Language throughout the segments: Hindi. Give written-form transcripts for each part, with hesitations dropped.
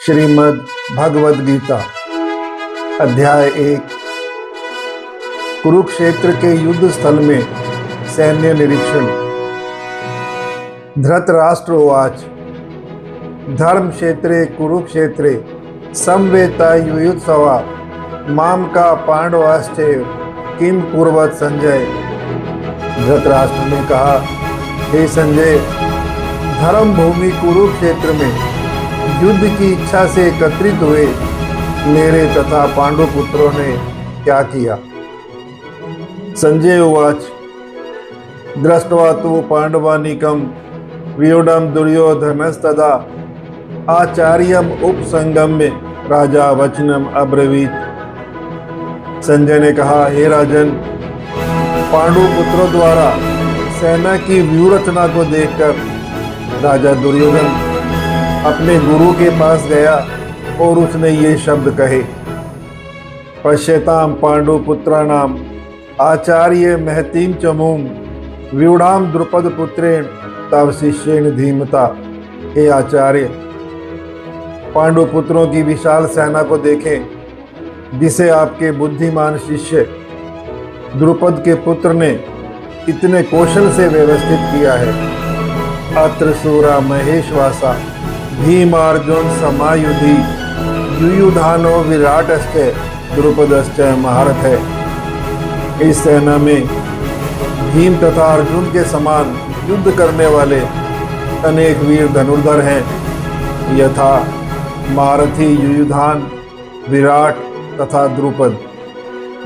श्रीमद् भगवद गीता अध्याय 1। कुरुक्षेत्र के युद्ध स्थल में सैन्य निरीक्षण। धृतराष्ट्र उवाच धर्म क्षेत्रे कुरुक्षेत्रे समवेता युयुत्सवा माम का पांडवाश्चैव किम कुर्वत संजय। धृतराष्ट्र ने कहा, हे संजय, धर्म भूमि कुरुक्षेत्र में युद्ध की इच्छा से एकत्रित हुए मेरे तथा पांडु पुत्रों ने क्या किया। संजय उवाच दृष्ट्वा तु पांडवानीकं व्यूढ़ं दुर्योधनस्तदा आचार्यम उपसंगम्य राजा वचनम अब्रवीत। संजय ने कहा, हे राजन, पांडु पुत्रों द्वारा सेना की व्यूह रचना को देखकर राजा दुर्योधन अपने गुरु के पास गया और उसने ये शब्द कहे, पश्यताम पांडु पुत्राणाम आचार्य महतीम चमूम व्यूढ़ाम द्रुपद पुत्रेण तव शिष्येण धीमता। हे आचार्य, पांडु पुत्रों की विशाल सेना को देखें जिसे आपके बुद्धिमान शिष्य द्रुपद के पुत्र ने इतने कौशल से व्यवस्थित किया है। अत्र सूरा महेशवासा भीमार्जुन समायुधि युयुधानो विराटश्च द्रुपदश्च महारथ है। इस सेना में भीम तथा अर्जुन के समान युद्ध करने वाले अनेक वीर धनुर्धर हैं, यथा महारथी युयुधान, विराट तथा द्रुपद।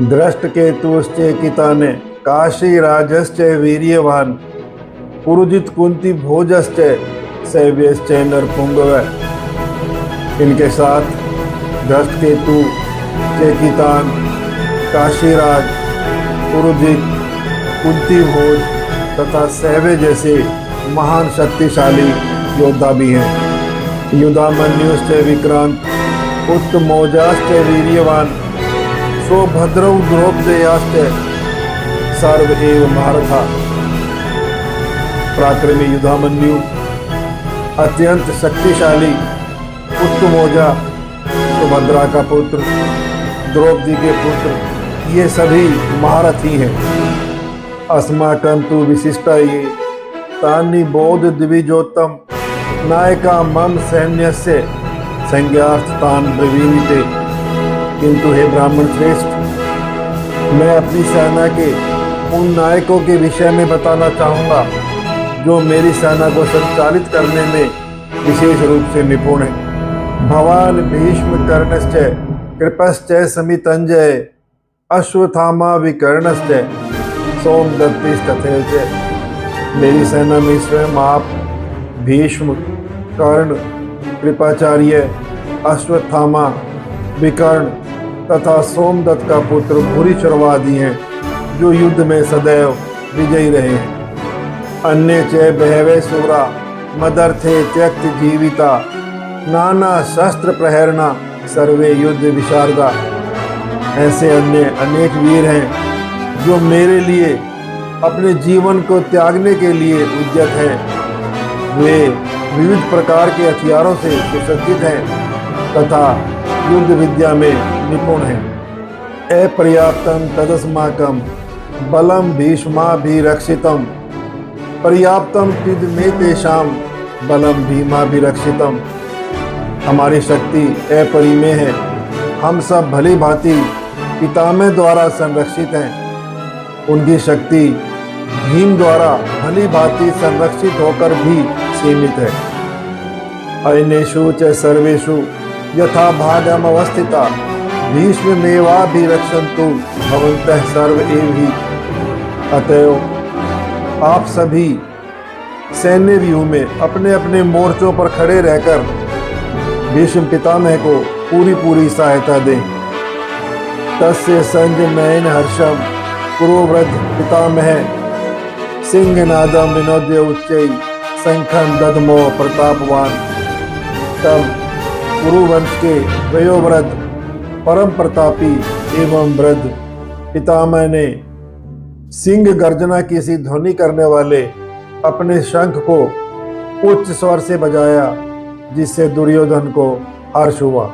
दृष्टकेतुश्चेकिता ने काशी राजश्च वीर्यवान पुरुजित कुंती भोजश्च सैव्यश्च नरपुंगव। इनके साथ दृष्टकेतु, चेकितान, काशीराज, पुरुजित, कुंती भोज तथा सैव्य जैसे महान शक्तिशाली योद्धा भी हैं। युधामन्युश्च विक्रांत उत्तमोजाश्च वीर्यवान सौभद्रौ द्रौपदेयाश्च सर्व एव महारथा। पराक्रमी युधामन्यु, अत्यंत शक्तिशाली उत्तमोजा, सुभद्रा का पुत्र, द्रौपदी के पुत्र, ये सभी महारथी हैं। अस्माकं तु विशिष्टा ये तानि बोध द्विजोत्तम नायका मम सैन्यस्य संज्ञार्थतान ब्रवीमीते। किंतु हे ब्राह्मण श्रेष्ठ, मैं अपनी सेना के उन नायकों के विषय में बताना चाहूँगा जो मेरी सेना को संचालित करने में विशेष रूप से निपुण है। भवान भीष्म कर्णश्च कृपश्च समितंजय अश्वत्थामा विकर्णश्च सोमदत्तिस्तथैव च। मेरी सेना में स्वयं आप, भीष्म, कर्ण, कृपाचार्य, अश्वत्थामा, विकर्ण तथा सोमदत्त का पुत्र भूरिश्रवादी हैं जो युद्ध में सदैव विजयी रहे हैं। अन्य च बहवे सूरा मदर्थे त्यक्त जीविता नाना शस्त्र प्रहरणा सर्वे युद्ध विशारदा। ऐसे अन्य अनेक वीर हैं जो मेरे लिए अपने जीवन को त्यागने के लिए उद्यत हैं। वे विविध प्रकार के हथियारों से सुसज्जित हैं तथा युद्ध विद्या में निपुण हैं। अपर्याप्तं तदस्माकं बलम भीष्माभिरक्षितम् पर्याप्तम तिद में तेषाम बलम भीमाभिरक्षितम। हमारी शक्ति अपरिमेय है, हम सब भली भांति पितामह द्वारा संरक्षित हैं। उनकी शक्ति भीम द्वारा भली भांति संरक्षित होकर भी सीमित है। अयनेषु च सर्वेषु यथा भागम अवस्थिता भीष्ममेवाभिरक्षन्तु भवन्तः सर्व एव हि। अतएव आप सभी सैन्य व्यूह में अपने अपने मोर्चों पर खड़े रहकर भीष्म पितामह को पूरी सहायता दें। तस्य संजनयन हर्षम कुरुवृद्ध पितामह सिंहनादम विनोद्य उच्चै शंखं दधमो प्रतापवान। तब कुरुवंश के वयोवृद्ध परम प्रतापी एवं वृद्ध पितामह ने सिंह गर्जना की सी ध्वनि करने वाले अपने शंख को उच्च स्वर से बजाया जिससे दुर्योधन को हर्ष हुआ।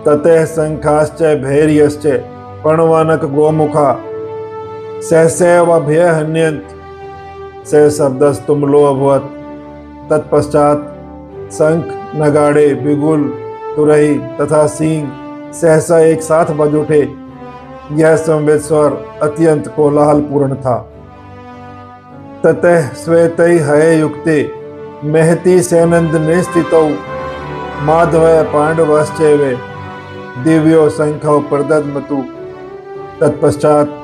ततः शंखाश्च भैर्यश्च प्रणवानक गोमुखा सहसैव भय हन्यंत स शब्दस्तुमलो अभवत। तत्पश्चात शंख, नगाड़े, बिगुल, तुरही तथा सींग सहसा एक साथ बज उठे। यह संवेद स्वर अत्यंत कोलाहलपूर्ण था। ततः श्वेतै हय युक्ते महति सैनंदने स्थितौ माधव पांडवश्चैव दिव्यो शंखो प्रदद्मतु। तत्पश्चात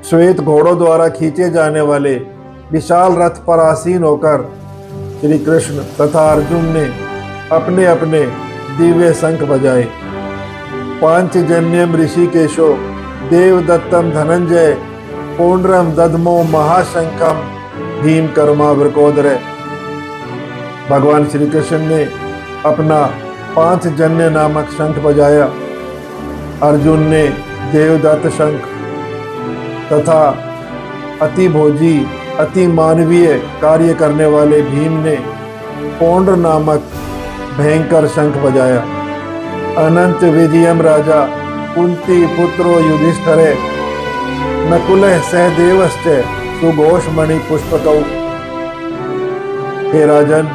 श्वेत घोड़ों द्वारा खींचे जाने वाले विशाल रथ पर आसीन होकर श्री कृष्ण तथा अर्जुन ने अपने अपने दिव्य शंख बजाए। पांचजन्यम ऋषिकेशो देवदत्तम धनंजय पौंड्रम दधमो महाशंखम भीम कर्मा वृकोदर। भगवान श्री कृष्ण ने अपना पांचजन्य नामक शंख बजाया। अर्जुन ने देवदत्त शंख तथा अति भोजी अति मानवीय कार्य करने वाले भीम ने पौंड्र नामक भयंकर शंख बजाया। अनंत विजयम राजा कुंती पुत्रो युधिष्ठिरे नकुलः सहदेवश्च सुघोषमणि पुष्पकौ। हे राजन,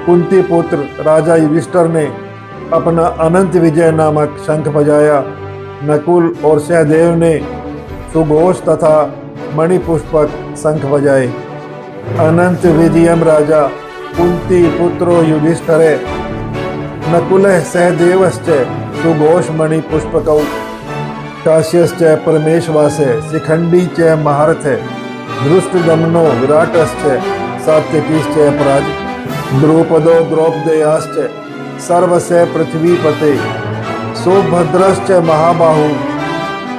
कुंती पुत्र राजा युधिष्ठिर ने अपना अनंत विजय नामक शंख बजाया। नकुल और सहदेव ने सुघोष तथा मणिपुष्पक शंख बजाए। अनंत विजयम राजा कुंती पुत्रो युधिष्ठिरे नकुलः सहदेवश्च सुघोष मणिपुष्पकौ। काश्यश्च परमेशवासे शिखंडी च महारथे धृष्टदमनो विराटश्च सात्यकीश्च अपराज। द्रुपदो द्रौपदेयाश्च सर्वस्य पृथ्वीपते सुभद्रश्च महाबाहु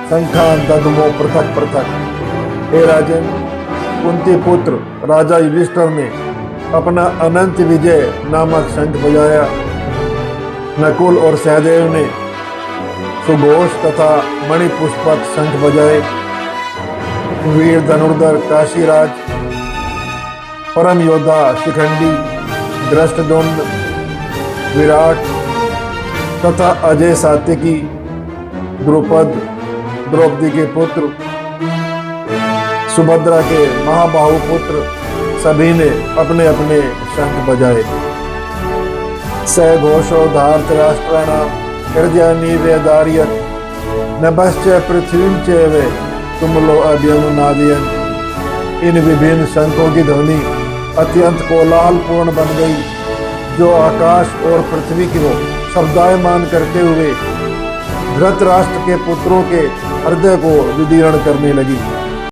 शंखान दधमो पृथक पृथक। हे राजन, कुंती पुत्र राजा युधिष्ठिर ने अपना अनंत विजय नामक शंख बजाया। नकुल और सहदेव ने सुघोष तथा मणिपुष्पक शंख बजाए। वीर धनुर्धर काशीराज, परम योद्धा शिखंडी, धृष्टद्युम्न, विराट तथा अजय सात्यकी, द्रुपद, द्रौपदी के पुत्र, सुभद्रा के महाबाहु पुत्र सभी ने अपने अपने शंख बजाए। स घोषो धार्तराष्ट्राणाम हृदयानि वेदार्यत नभश्च पृथ्वीं चैव तुमलो अभ्यनुनादयन्। इन विभिन्न शंखों की ध्वनि अत्यंत कोलाहलपूर्ण बन गई, जो आकाश और पृथ्वी को शब्दायमान करते हुए धृतराष्ट्र के पुत्रों के हृदय को विदीर्ण करने लगी।